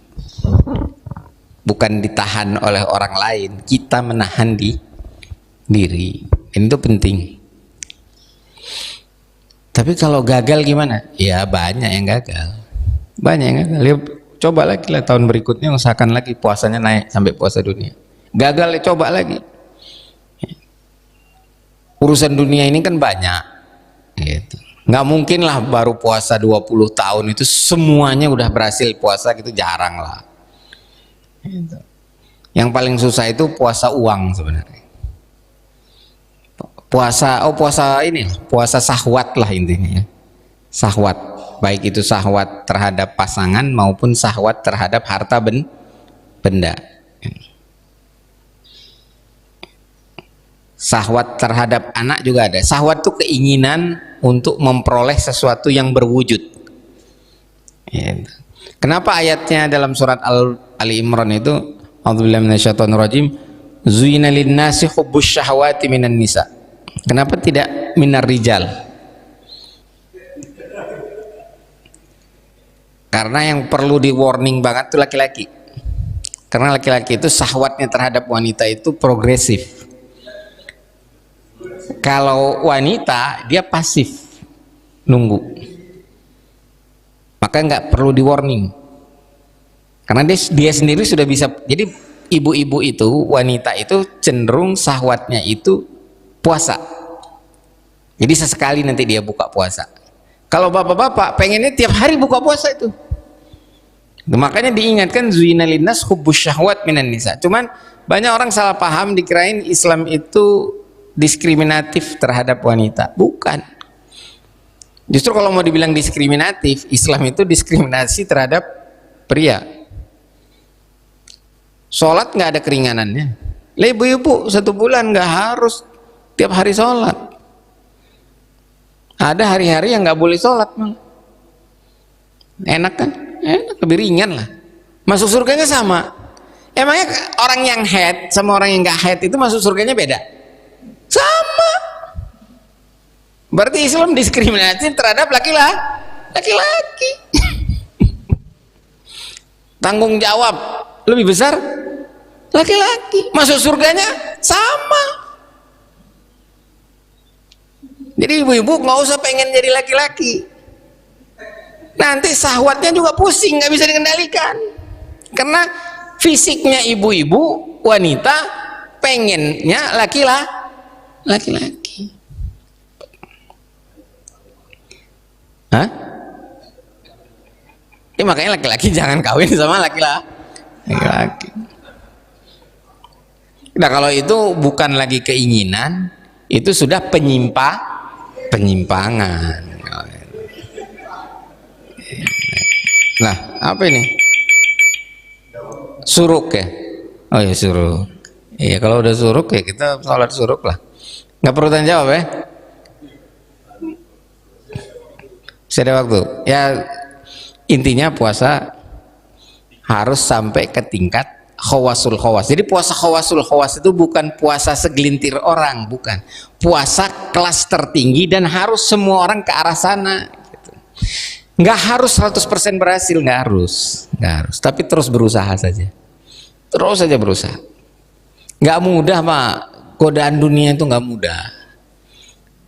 Bukan ditahan oleh orang lain, kita menahan diri. Ini tuh penting. Tapi kalau gagal gimana? Ya banyak yang gagal. Banyak yang gagal. Ya, coba lagi lah tahun berikutnya, usahakan lagi puasanya naik sampai puasa dunia. Gagal ya coba lagi. Urusan dunia ini kan banyak gitu. Nggak mungkin lah baru puasa 20 tahun itu semuanya udah berhasil puasa gitu, jarang lah gitu. Yang paling susah itu puasa uang sebenarnya. Puasa ini, puasa syahwat lah intinya ya. Syahwat, baik itu syahwat terhadap pasangan maupun syahwat terhadap harta benda. Syahwat terhadap anak juga ada. Syahwat itu keinginan untuk memperoleh sesuatu yang berwujud. Kenapa ayatnya dalam surat Ali Imran itu, a'udzubillahi minasyaitonirrajim, zuyyina lin-nasi hubbus syahawati minan nisa. Kenapa tidak minar rijal? Karena yang perlu di warning banget itu laki-laki. Karena laki-laki itu syahwatnya terhadap wanita itu progresif. Kalau wanita dia pasif, nunggu, maka nggak perlu di warning karena dia sendiri sudah bisa. Jadi ibu-ibu itu, wanita itu cenderung syahwatnya itu puasa, jadi sesekali nanti dia buka puasa. Kalau bapak-bapak pengennya tiap hari buka puasa itu. Makanya diingatkan zuyyina linnas hubbus syahwat minan nisa. Cuman banyak orang salah paham, dikirain Islam itu diskriminatif terhadap wanita. Bukan. Justru kalau mau dibilang diskriminatif, Islam itu diskriminasi terhadap pria. Sholat nggak ada keringanannya. Lah ibu-ibu 1 bulan nggak harus tiap hari sholat. Ada hari-hari yang nggak boleh sholat. Enak kan? Enak, lebih ringan lah. Masuk surganya sama. Emangnya orang yang haid sama orang yang nggak haid itu masuk surganya beda? Sama. Berarti Islam diskriminasi terhadap laki-laki. Tanggung jawab lebih besar laki-laki. Masuk surganya sama. Jadi ibu-ibu nggak usah pengen jadi laki-laki. Nanti syahwatnya juga pusing, nggak bisa dikendalikan. Karena fisiknya ibu-ibu wanita pengennya laki-laki. Hah? Ya makanya laki-laki jangan kawin sama laki-laki. Nah kalau itu bukan lagi keinginan, itu sudah penyimpangan. Nah apa ini? Suruk ya? Oh ya suruk. Iya kalau udah suruk ya kita sholat suruk lah. Nggak perlu tanya jawab ya. Masih ada waktu. Ya intinya puasa harus sampai ke tingkat khawasul khawas. Jadi puasa khawasul khawas itu bukan puasa segelintir orang, bukan. Puasa kelas tertinggi dan harus semua orang ke arah sana. Gitu. Nggak harus 100% berhasil, nggak harus. Tapi terus berusaha saja. Terus saja berusaha. Nggak mudah Pak. Godaan dunia itu nggak mudah.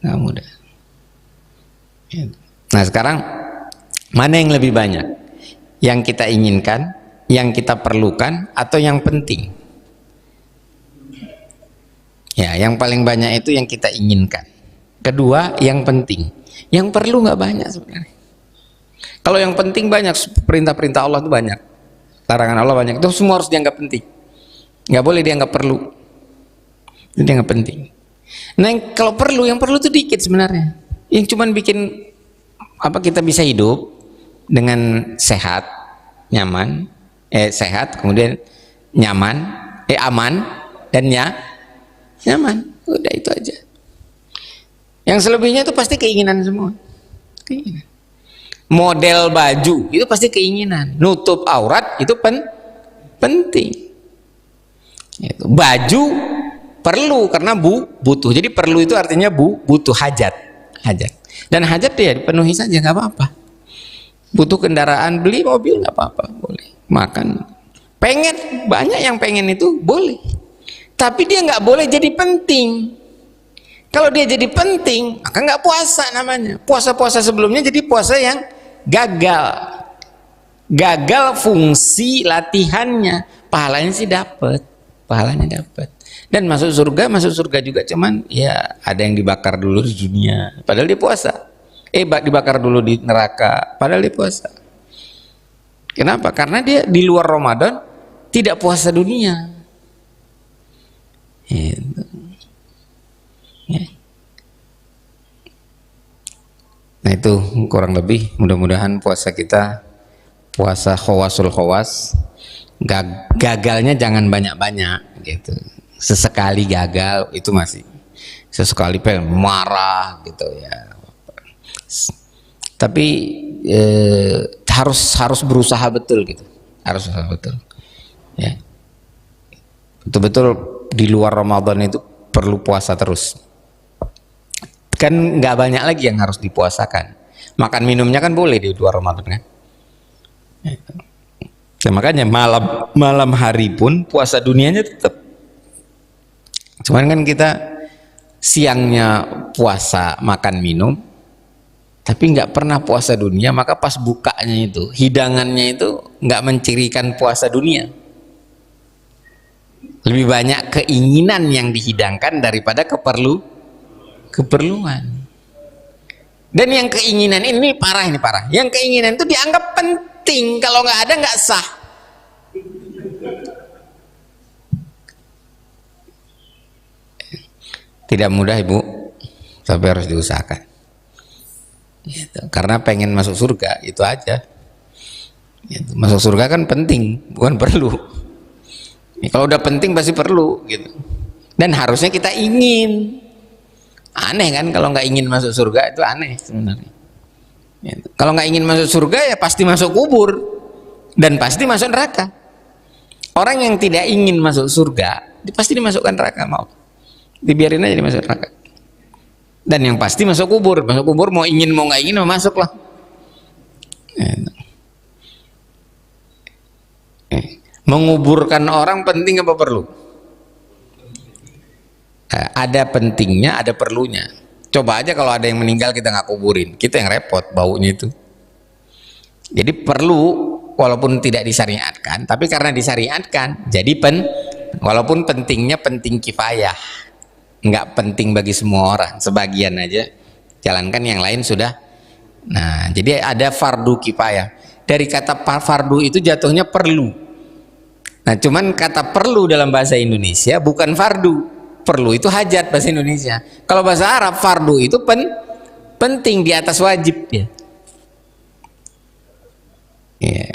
Nggak mudah. Nah sekarang mana yang lebih banyak? Yang kita inginkan, yang kita perlukan, atau yang penting? Ya, yang paling banyak itu yang kita inginkan. Kedua, yang penting. Yang perlu nggak banyak sebenarnya. Kalau yang penting banyak, perintah-perintah Allah itu banyak, larangan Allah banyak. Itu semua harus dianggap penting. Nggak boleh dianggap perlu. Itu dianggap penting. Nah, kalau perlu, yang perlu itu dikit sebenarnya. Yang cuman bikin apa kita bisa hidup dengan sehat, nyaman, sehat, kemudian nyaman, aman, dan nyaman. Udah itu aja. Yang selebihnya itu pasti keinginan semua. Keinginan. Model baju itu pasti keinginan. Nutup aurat itu penting. Itu. Baju perlu karena butuh. Jadi perlu itu artinya butuh, hajat. Dan hajat ya dipenuhi saja, nggak apa-apa. Butuh kendaraan, beli mobil nggak apa-apa, boleh. Makan, pengen, banyak yang pengen itu boleh. Tapi dia nggak boleh jadi penting. Kalau dia jadi penting, maka nggak puasa namanya. Puasa-puasa sebelumnya jadi puasa yang gagal fungsi latihannya. Pahalanya sih dapat, dan masuk surga juga, cuman ya ada yang dibakar dulu di dunia padahal dia puasa, dibakar dulu di neraka padahal dia puasa. Kenapa? Karena dia di luar Ramadan tidak puasa dunia. Gitu. Ya. Nah itu kurang lebih, mudah-mudahan puasa kita puasa khawasul khawas. Gagalnya jangan banyak-banyak gitu. Sesekali gagal itu masih, sesekali pengen marah gitu ya. Tapi harus berusaha betul gitu. Harus berusaha betul. Ya. Betul-betul di luar Ramadan itu perlu puasa terus. Kan nggak banyak lagi yang harus dipuasakan. Makan minumnya kan boleh di luar Ramadan kan. Ya, makanya malam hari pun puasa dunianya tetap. Cuman kan kita siangnya puasa makan minum, tapi nggak pernah puasa dunia, maka pas bukanya itu hidangannya itu nggak mencirikan puasa dunia. Lebih banyak keinginan yang dihidangkan daripada keperluan. Dan yang keinginan ini parah. Yang keinginan itu dianggap penting, kalau nggak ada nggak sah. Tidak mudah Ibu, tapi harus diusahakan. Gitu. Karena pengen masuk surga itu aja. Gitu. Masuk surga kan penting, bukan perlu. Kalau udah penting pasti perlu, gitu. Dan harusnya kita ingin. Aneh kan kalau nggak ingin masuk surga, itu aneh sebenarnya. Gitu. Kalau nggak ingin masuk surga ya pasti masuk kubur dan pasti masuk neraka. Orang yang tidak ingin masuk surga pasti dimasukkan neraka, mau. dibiarin aja masuk neraka. Dan yang pasti masuk kubur mau ingin mau nggak ingin masuk lah. Menguburkan orang penting apa perlu? Ada pentingnya, ada perlunya. Coba aja kalau ada yang meninggal kita nggak kuburin, kita yang repot baunya itu. Jadi perlu, walaupun tidak disyariatkan, tapi karena disyariatkan jadi walaupun pentingnya penting kifayah, nggak penting bagi semua orang, sebagian aja jalankan, yang lain sudah. Nah, jadi ada fardu kifayah. Dari kata fardu itu jatuhnya perlu. Nah, cuman kata perlu dalam bahasa Indonesia bukan fardu. Perlu itu hajat bahasa Indonesia. Kalau bahasa Arab fardu itu penting, di atas wajib ya. Ya.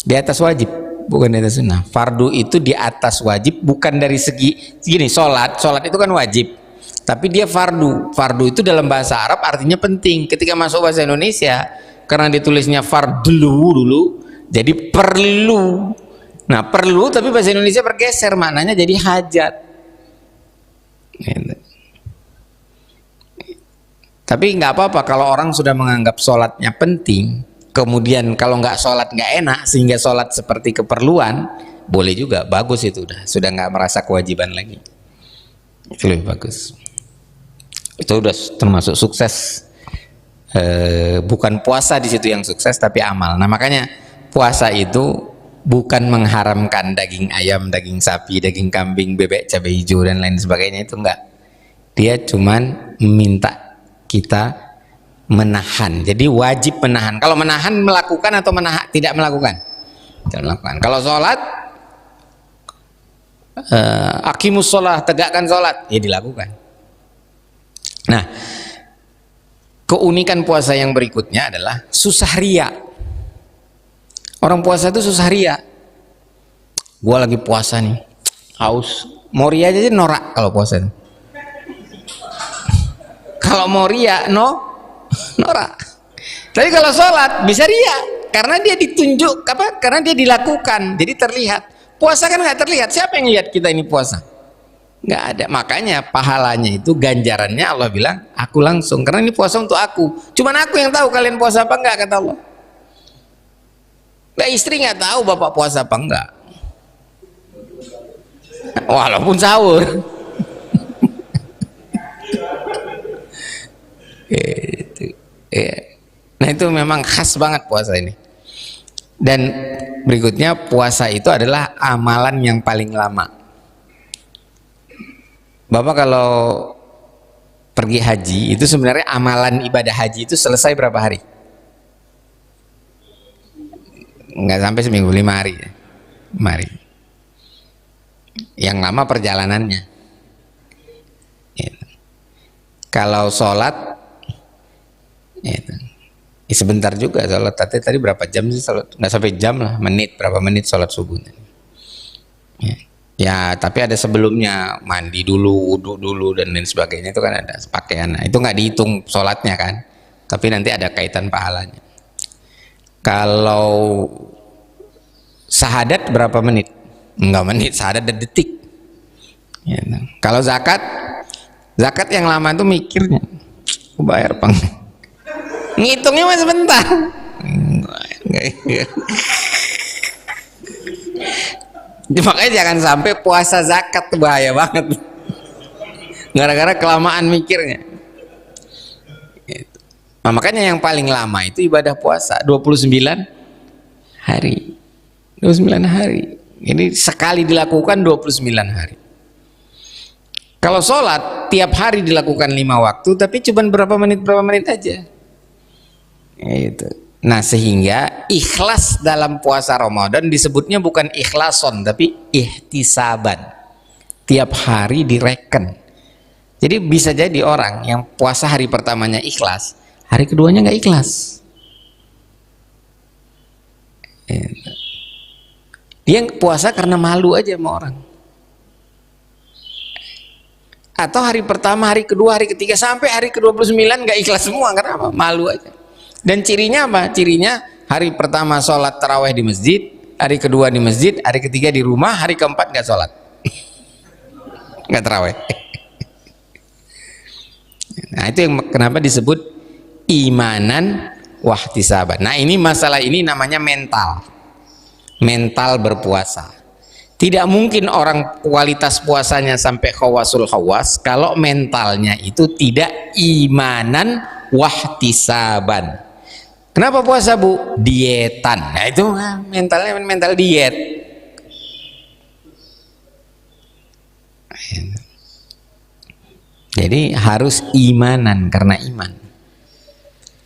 Di atas wajib, bukan di atas sunnah. Fardu itu di atas wajib, bukan dari segi gini, sholat itu kan wajib, tapi dia fardu. Fardu itu dalam bahasa Arab artinya penting. Ketika masuk bahasa Indonesia, karena ditulisnya fardlu dulu, jadi perlu. Nah, perlu tapi bahasa Indonesia bergeser maknanya jadi hajat. Tapi nggak apa-apa kalau orang sudah menganggap sholatnya penting, kemudian kalau nggak sholat nggak enak, sehingga sholat seperti keperluan, boleh juga, bagus itu, sudah nggak merasa kewajiban lagi, itu lebih bagus. Itu udah termasuk sukses. Bukan puasa di situ yang sukses, tapi amal. Nah, makanya puasa itu bukan mengharamkan daging ayam, daging sapi, daging kambing, bebek, cabai hijau dan lain sebagainya, itu enggak. Dia cuman minta kita menahan. Jadi wajib menahan. Kalau menahan, melakukan atau tidak melakukan? Tidak melakukan. Kalau sholat, aqimus sholah, tegakkan sholat, ya dilakukan. Nah, keunikan puasa yang berikutnya adalah susah ria. Orang puasa itu susah ria. Gua lagi puasa nih, haus, mau ria aja norak kalau puasa. Kalau mau ria norak. Tapi kalau sholat bisa ria, karena dia ditunjuk karena dia dilakukan, jadi terlihat. Puasa kan nggak terlihat, siapa yang lihat kita ini puasa? Nggak ada. Makanya pahalanya itu, ganjarannya Allah bilang aku langsung, karena ini puasa untuk aku. Cuman aku yang tahu kalian puasa apa enggak, kata Allah. Nah, istri nggak tahu bapak puasa apa enggak, walaupun sahur. Nah, itu memang khas banget puasa ini. Dan berikutnya, puasa itu adalah amalan yang paling lama. Bapak kalau pergi haji, itu sebenarnya amalan ibadah haji itu selesai berapa hari? Nggak sampai seminggu, 5 hari. 5 hari. Yang lama perjalanannya. Kalau sholat, sebentar juga sholat. Tadi berapa jam sih sholat? Nggak sampai jam lah, berapa menit sholat subuh. Ya, tapi ada sebelumnya, mandi dulu, wudhu dulu, dan lain sebagainya, itu kan ada pakaian. Nah, itu nggak dihitung sholatnya kan, tapi nanti ada kaitan pahalanya. Kalau syahadat berapa menit? Enggak menit, syahadat dan detik. Ya, nah. Kalau zakat yang lama itu mikirnya, aku bayar pang, ngitungnya masih sebentar. Makanya jangan sampai puasa zakat, bahaya banget, gara-gara kelamaan mikirnya. Nah, makanya yang paling lama itu ibadah puasa 29 hari. 29 hari. Ini sekali dilakukan 29 hari. Kalau sholat tiap hari dilakukan 5 waktu, tapi cuma berapa menit aja. Itu. Nah, sehingga ikhlas dalam puasa Ramadan disebutnya bukan ikhlason, tapi ihtisaban. Tiap hari direken. Jadi bisa jadi orang yang puasa hari pertamanya ikhlas, hari keduanya nggak ikhlas. Dia puasa karena malu aja sama orang. Atau hari pertama, hari kedua, hari ketiga, sampai hari ke-29 nggak ikhlas semua. Kenapa? Malu aja. Dan cirinya apa? Cirinya hari pertama sholat taraweh di masjid, hari kedua di masjid, hari ketiga di rumah, hari keempat nggak sholat, nggak taraweh. Nah, itu yang kenapa disebut imanan wahtisaban. Nah, ini masalah ini namanya mental berpuasa. Tidak mungkin orang kualitas puasanya sampai khawasul khawas kalau mentalnya itu tidak imanan wahtisaban. Kenapa puasa, Bu? Dietan. Nah, itu mentalnya mental diet. Jadi harus imanan, karena iman.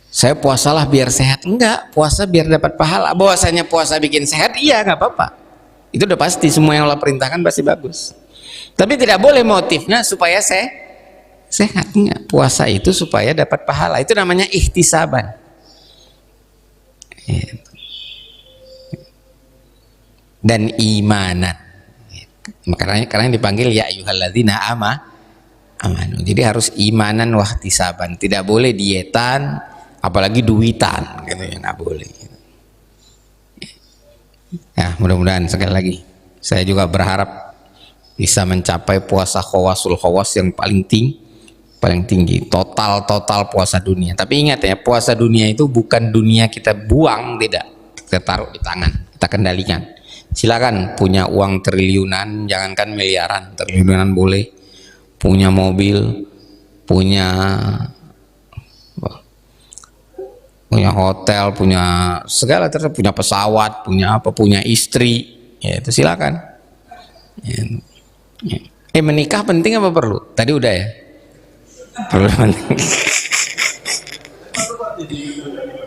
Saya puasalah biar sehat. Enggak, puasa biar dapat pahala. Bahwasanya puasa bikin sehat, iya, nggak apa-apa. Itu udah pasti, semua yang Allah perintahkan pasti bagus. Tapi tidak boleh motifnya supaya sehat. Enggak, puasa itu supaya dapat pahala. Itu namanya ihtisaban. Dan imanan. Karena dipanggil ya ayyuhalladzina amanu. Jadi harus imanan wahtisaban. Tidak boleh dietan, apalagi duitan, gitu ya, nggak boleh. Ya, mudah-mudahan sekali lagi saya juga berharap bisa mencapai puasa khawasul khawas yang paling tinggi, total puasa dunia. Tapi ingat ya, puasa dunia itu bukan dunia kita buang, tidak, kita taruh di tangan, kita kendalikan. Silakan punya uang triliunan, jangankan miliaran, triliunan boleh, punya mobil, punya hotel, punya segala, punya pesawat, punya apa, punya istri, ya itu silakan. Menikah penting apa perlu? Tadi udah ya. Perlu penting.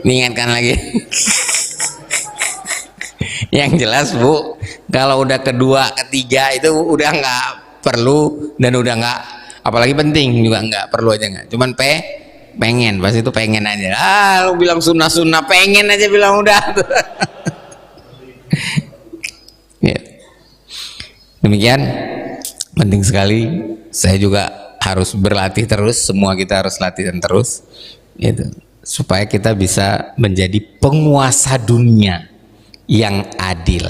Ingatkan lagi. Yang jelas, Bu, kalau udah kedua, ketiga itu udah nggak perlu, dan udah nggak, apalagi penting juga nggak perlu aja, nggak. Cuman pengen, pas itu pengen aja. Lu bilang sunnah pengen aja bilang udah. Ya. Demikian penting sekali. Saya juga harus berlatih terus, semua kita harus latihan terus, gitu, supaya kita bisa menjadi penguasa dunia yang adil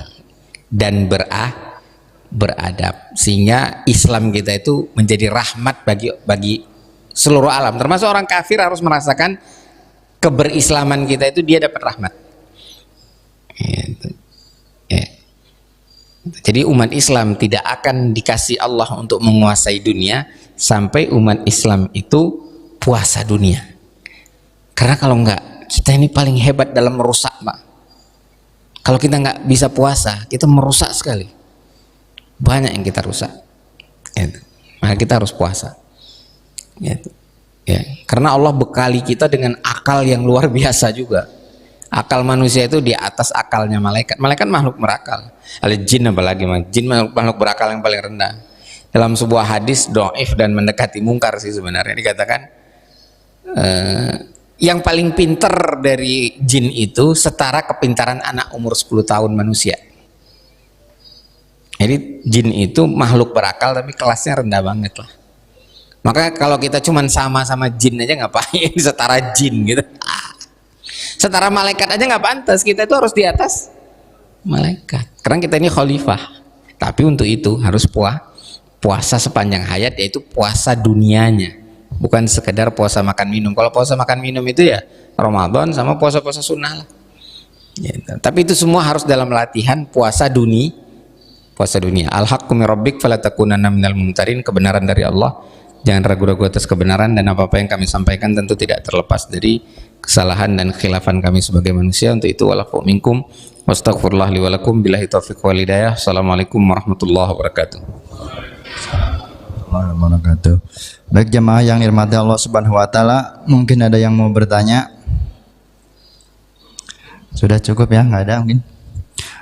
dan beradab, sehingga Islam kita itu menjadi rahmat bagi seluruh alam, termasuk orang kafir harus merasakan keberislaman kita itu, dia dapat rahmat. Jadi umat Islam tidak akan dikasih Allah untuk menguasai dunia sampai umat Islam itu puasa dunia. Karena kalau enggak, kita ini paling hebat dalam merusak, Pak. Kalau kita nggak bisa puasa, kita merusak sekali. Banyak yang kita rusak. Maka kita harus puasa. Karena Allah bekali kita dengan akal yang luar biasa juga. Akal manusia itu di atas akalnya malaikat. Malaikat makhluk berakal. Jin apalagi, jin makhluk berakal yang paling rendah. Dalam sebuah hadis dhaif dan mendekati mungkar sih sebenarnya, dikatakan yang paling pinter dari jin itu setara kepintaran anak umur 10 tahun manusia. Jadi jin itu makhluk berakal tapi kelasnya rendah banget lah. Maka kalau kita cuman sama jin aja ngapain, setara jin gitu. Setara malaikat aja nggak pantas, kita itu harus di atas malaikat. Karena kita ini khalifah. Tapi untuk itu harus puasa sepanjang hayat, yaitu puasa dunianya. Bukan sekedar puasa makan minum. Kalau puasa makan minum itu ya Ramadan sama puasa-puasa sunnah lah. Tapi itu semua harus dalam latihan puasa dunia. Al-haqqu min rabbik fala takunanna minal mumtarin. Kebenaran dari Allah, jangan ragu-ragu atas kebenaran, dan apa-apa yang kami sampaikan tentu tidak terlepas dari kesalahan dan khilafan kami sebagai manusia. Untuk itu walafu minkum wastaghfirullah li wa lakum, billahi taufiq wal hidayah. Assalamualaikum warahmatullahi wabarakatuh. Wabarakatuh. Baik jemaah yang dirahmati Allah Subhanahu wa taala, mungkin ada yang mau bertanya? Sudah cukup ya, nggak ada mungkin.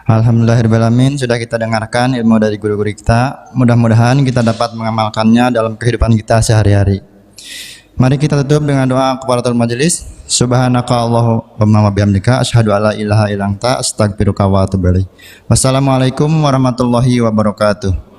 Alhamdulillahirrahmanirrahim, sudah kita dengarkan ilmu dari guru-guru kita. Mudah-mudahan kita dapat mengamalkannya dalam kehidupan kita sehari-hari. Mari kita tutup dengan doa kafaratul majelis. Subhanaka Allahumma wa bihamdika asyhadu alla ilaha illa anta astaghfiruka wa atubu ilaik. Wassalamualaikum warahmatullahi wabarakatuh.